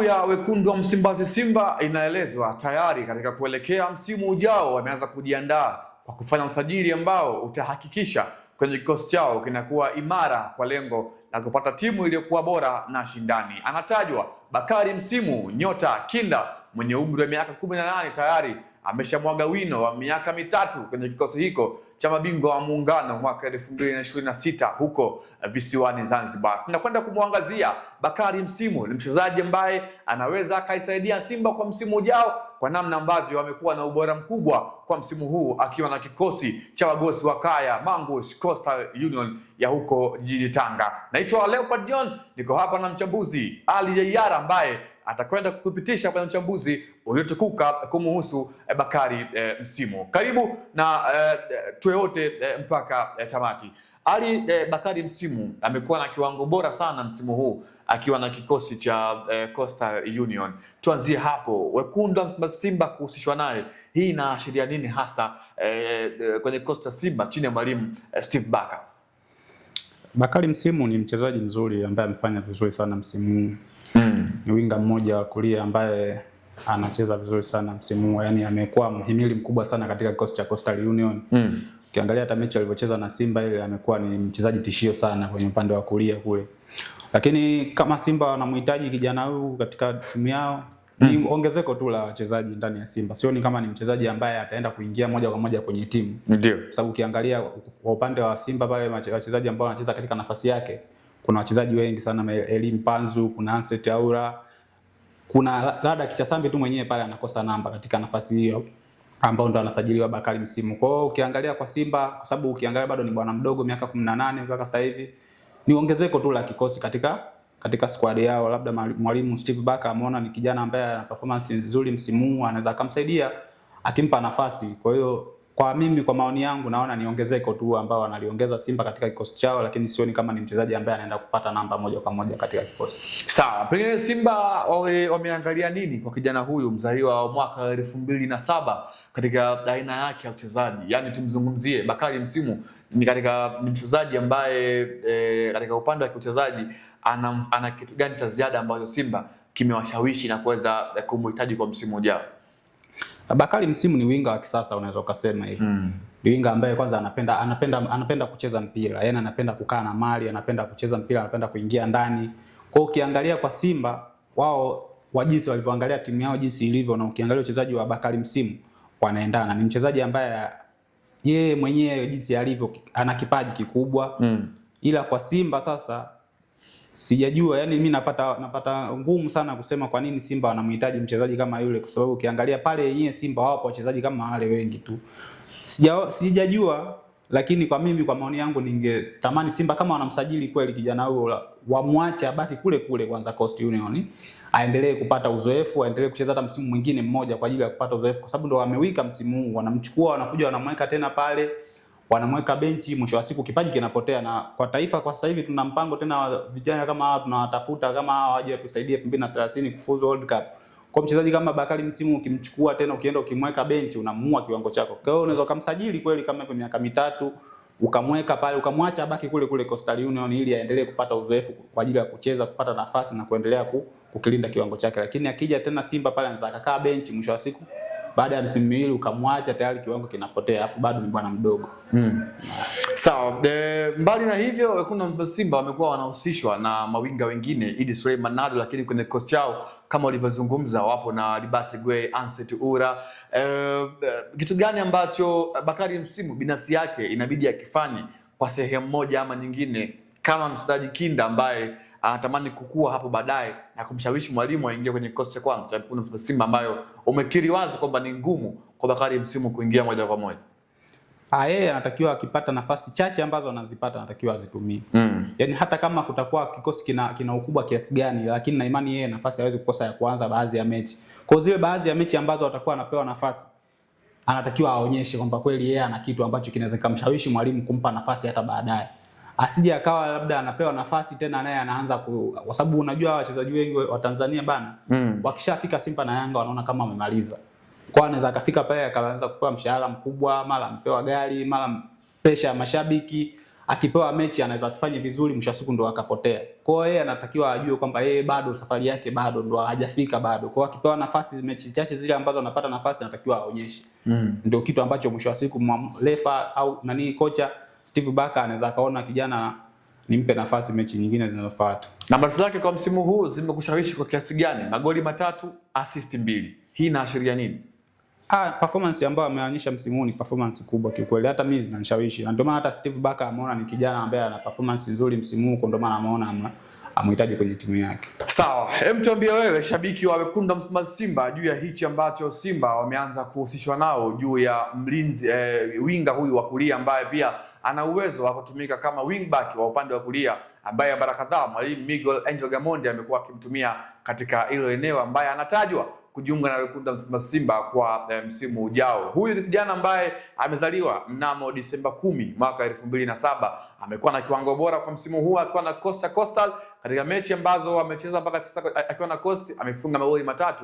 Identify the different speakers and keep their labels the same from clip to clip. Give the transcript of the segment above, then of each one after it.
Speaker 1: Klabu ya wekundu wa Msimbazi Simba inaelezwa tayari katika kuelekea msimu ujao wameanza kujiandaa kwa kufanya usajili ambao utahakikisha kwenye kikosi chao kinakuwa imara kwa lengo la kupata timu iliyokuwa bora na shindani. Anatajwa Bakari Msimu, nyota kinda mwenye umri wa miaka 18, tayari ameshamwaga wino wa miaka mitatu kwenye kikosi hiko cha mabingwa wa muungano mwaka 2026 huko visiwani Zanzibar. Tunakwenda kumwangazia Bakari Msimu, ni mchezaji ambaye anaweza akaisaidia Simba kwa msimu ujao kwa namna ambavyo wamekuwa na ubora mkubwa kwa msimu huu akiwa na kikosi cha wagosi wa kaya Mangush Coastal Union ya huko jijini Tanga. Naitwa Leopard John, niko hapa na mchambuzi Ali Jayara ambaye atakwenda kukupitisha kwenye uchambuzi uliotukuka kumuhusu Bakari Msimu. Karibu na tuwe wote mpaka tamati. Ali, Bakari Msimu amekuwa na kiwango bora sana msimu huu akiwa na kikosi cha Coastal Union. Tuanzie hapo, wekundu wa Simba kuhusishwa naye, hii inaashiria nini hasa kwenye Coastal Simba chini ya mwalimu Steve Barker?
Speaker 2: Bakari Msimu ni mchezaji mzuri ambaye amefanya vizuri sana msimu huu. Ni winga mmoja wa kulia ambaye anacheza vizuri sana msimu huu. Yaani amekuwa mhimili mkubwa sana katika kikosi cha Coastal Union. Ukiangalia hata mechi alivyocheza na Simba ile amekuwa ni mchezaji tishio sana kwenye upande wa kulia kule. Lakini kama Simba wanamhitaji kijana huyu katika timu yao, ni ongezeko tu la wachezaji ndani ya Simba. Sioni kama ni mchezaji ambaye ataenda kuingia moja kwa moja kwenye timu.
Speaker 1: Ndio.
Speaker 2: Kwa sababu ukiangalia kwa upande wa Simba pale wachezaji ambao wanacheza katika nafasi yake, kuna wachezaji wengi sana, Elim Panzu, kuna Anset Aura, kuna Lada Kichasambi tu mwenyewe pale anakosa namba katika nafasi hiyo ambao ndo anasajiliwa Bakari Msimu. Kwa hiyo ukiangalia kwa Simba, kwa sababu ukiangalia bado ni bwana mdogo miaka 18 mpaka sasa hivi, ni ongezeko tu la kikosi katika squad yao. Labda mwalimu Steve Barker ameona ni kijana ambaye ana performance nzuri msimu huu, anaweza kumsaidia akimpa nafasi. Kwa hiyo kwa mimi, kwa maoni yangu, naona ni ongezeko tu ambao analiongeza Simba katika kikosi chao, lakini sioni kama ni mchezaji ambaye anaenda kupata namba moja kwa moja katika kikosi.
Speaker 1: Sawa, pengine Simba wameangalia nini kwa kijana huyu mzaliwa wa mwaka 2007 katika aina yake ya uchezaji? Yaani tumzungumzie Bakari Msimu, ni mchezaji ambaye katika upande wa uchezaji ana kitu gani cha ziada ambacho Simba kimewashawishi na kuweza kumhitaji kwa msimu ujao?
Speaker 2: Bakari Msimu ni winga wa kisasa, unaweza kusema hivi. Ni winga ambaye kwanza anapenda kucheza mpira. Yaani anapenda kukaa na mali, anapenda kucheza mpira, anapenda kuingia ndani. Kwa ukiangalia kwa Simba, wao wajisi walivyoangalia timu yao jinsi ilivyo, na ukiangalia uchezaji wa Bakari Msimu wanaendana. Ni mchezaji ambaye yeye mwenyewe jinsi alivyo ana kipaji kikubwa. Ila kwa Simba sasa sijajua, yani mimi napata ngumu sana kusema kwa nini Simba wanamhitaji mchezaji kama yule, kwa sababu ukiangalia pale yenyewe Simba wapo wachezaji kama wale wengi tu. Sijajua, lakini kwa mimi, kwa maoni yangu, ningetamani Simba kama wanamsajili kweli kijana huyo, wamwache abaki kule kule kwanza Coastal Union, aendelee kupata uzoefu, aendelee kucheza hata msimu mwingine mmoja kwa ajili ya kupata uzoefu, kwa sababu ndo wamewika msimu huu. Wanamchukua, wanakuja wanamweka tena pale, wanamweka benchi, mwisho wa siku kipaji kinapotea. Na kwa taifa kwa sasa hivi tuna mpango tena vijana kama hawa tunawatafuta kama hawa waje tusaidie 2030 kufuzu World Cup. Kwa mchezaji kama Bakari Msimu ukimchukua tena ukienda ukimweka benchi, unamuua kiwango chako. Kwa hiyo unaweza kumsajili kweli kama hapo miaka mitatu, ukamweka pale, ukamwacha abaki kule kule Coastal Union ili aendelee kupata uzoefu kwa ajili ya kucheza, kupata nafasi na kuendelea kukilinda kiwango chake. Lakini akija tena Simba pale anaweza kukaa benchi, mwisho wa siku baada ya msimu miwili ukamwacha, tayari kiwango kinapotea, afu bado ni bwana mdogo.
Speaker 1: Sawa, mbali na hivyo wekundu wa Simba wamekuwa wanahusishwa na mawinga wengine, Idi Suleiman Nado, lakini kwenye kikosi chao kama walivyozungumza wapo na Libasi Gwe, Anset Ura. Kitu gani ambacho Bakari Msimu binafsi yake inabidi akifanye kwa sehemu moja ama nyingine kama mchezaji kinda ambaye anatamani kukua hapo baadaye na kumshawishi mwalimu aingie kwenye kikosi cha kwanza cha wekundu wa Simba, ambayo umekiri wazi kwamba ni ngumu kwa Bakari Msimu kuingia moja kwa moja?
Speaker 2: Yeye anatakiwa akipata nafasi chache ambazo anazipata anatakiwa azitumie. Yaani hata kama kutakuwa kikosi kina ukubwa kiasi gani, lakini na imani yeye nafasi hawezi kukosa ya kuanza baadhi ya mechi. Kwa zile baadhi ya mechi ambazo atakuwa anapewa nafasi, anatakiwa aonyeshe kwamba kweli yeye ana kitu ambacho kinaweza kumshawishi mwalimu kumpa nafasi hata baadaye. Asije akawa labda anapewa nafasi tena naye anaanza kwa sababu unajua wachezaji wengi wa Tanzania bana, wakishafika Simba na Yanga wanaona kama wamemaliza. Kwa anaweza akafika pale akaanza kupewa mshahara mkubwa, mara mpewa gari, mara pesha ya mashabiki, akipewa mechi anaweza asifanye vizuri, mwisho wa siku ndo akapotea. Kwa hiyo yeye anatakiwa ajue kwamba yeye bado safari yake bado ndo hajafika bado. Kwa hiyo akipewa nafasi, mechi chache zile ambazo anapata nafasi anatakiwa aonyeshe. Ndio kitu ambacho mwisho wa siku refa au kocha Steve Barker anaweza kaona kijana nimpe nafasi mechi nyingine zinazofuata.
Speaker 1: Nambari zake kwa msimu huu zimekushawishi kwa kiasi gani? Magoli 3, assist 2. Hii inaashiria nini?
Speaker 2: Performance ambayo ameonyesha msimu huu ni performance kubwa kiukweli. Hata mimi zinanishawishi. Na ndio maana hata Steve Barker ameona ni kijana ambaye ana performance nzuri msimu huu, ndio maana ameona amhitaji kwenye timu yake.
Speaker 1: Sawa, hem, tuambie wewe shabiki wa wekundu wa Msimbazi Simba juu ya hichi ambacho Simba wameanza kuhusishwa nao juu ya mlinzi winga huyu wa kulia ambaye pia ana uwezo wa kutumika kama wingback wa upande wa kulia, ambaye mara kadhaa mwalimu Miguel Angel Gamondi amekuwa akimtumia katika hilo eneo, ambaye anatajwa kujiunga na wekundu wa Msimbazi Simba kwa msimu ujao. Huyu ni kijana ambaye amezaliwa mnamo Disemba 10 mwaka 2007. Amekuwa na kiwango bora kwa msimu huu akiwa na Coastal katika mechi ambazo amecheza mpaka sasa. Akiwa na Coast amefunga magoli 3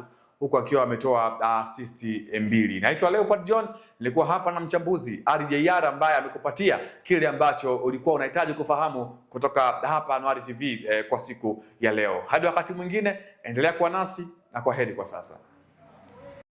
Speaker 1: huku akiwa ametoa assist 2. Naitwa Leopard John, nilikuwa hapa na mchambuzi RJR ambaye amekupatia kile ambacho ulikuwa unahitaji kufahamu kutoka hapa Anuari TV kwa siku ya leo. Hadi wakati mwingine, endelea kuwa nasi na kwaheri kwa sasa.